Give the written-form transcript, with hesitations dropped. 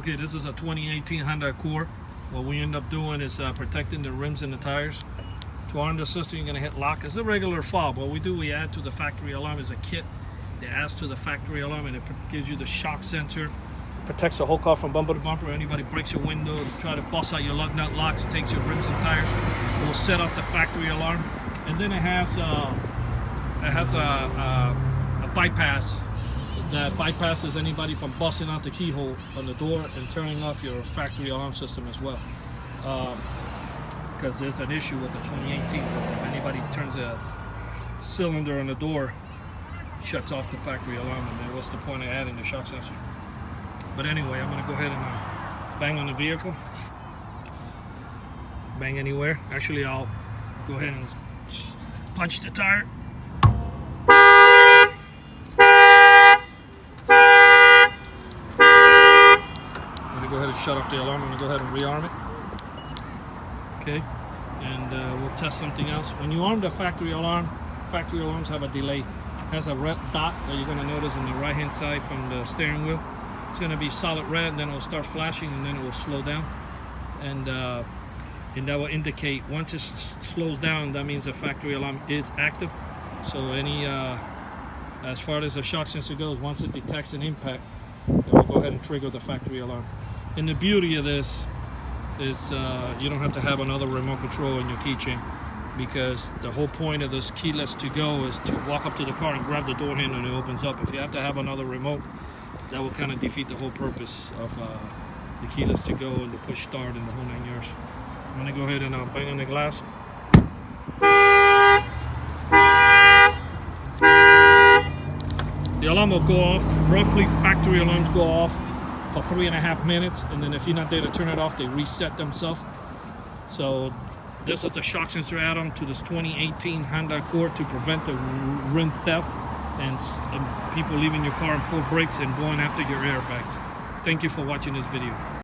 Okay, this is a 2018 Honda Accord. What we end up doing is protecting the rims and the tires. To arm the system, you're going to hit lock. It's a regular fob. What we do, we add to the factory alarm is a kit that adds to the factory alarm, and it gives you the shock sensor. It protects the whole car from bumper to bumper. Anybody breaks your window, try to bust out your lug nut locks, takes your rims and tires, it will set off the factory alarm. And then it has a bypass that bypasses anybody from busting out the keyhole on the door and turning off your factory alarm system as well. Because there's an issue with the 2018. If anybody turns a cylinder on the door, shuts off the factory alarm, and then what's the point of adding the shock sensor? But anyway, I'm going to go ahead and bang on the vehicle. Bang anywhere. Actually, I'll go ahead and punch the tire. Go ahead and shut off the alarm. I'm going to go ahead and rearm it. Okay, and we'll test something else. When you arm the factory alarms have a delay. It has a red dot that you're going to notice on the right hand side from the steering wheel. It's going to be solid red, then it will start flashing, and then it will slow down. And that will indicate once it slows down, that means the factory alarm is active. So as far as the shock sensor goes, once it detects an impact, it will go ahead and trigger the factory alarm. And the beauty of this is you don't have to have another remote control in your keychain, because the whole point of this keyless to go is to walk up to the car and grab the door handle and it opens up. If you have to have another remote, that will kind of defeat the whole purpose of the keyless to go and the push start and the whole 9 yards. I'm going to go ahead and bang on the glass. The alarm will go off. Roughly, factory alarms go off for 3.5 minutes, and then if you're not there to turn it off, they reset themselves. So this is the shock sensor add-on to this 2018 Honda Accord to prevent the rim theft and people leaving your car in full brakes and going after your airbags. Thank you for watching this video.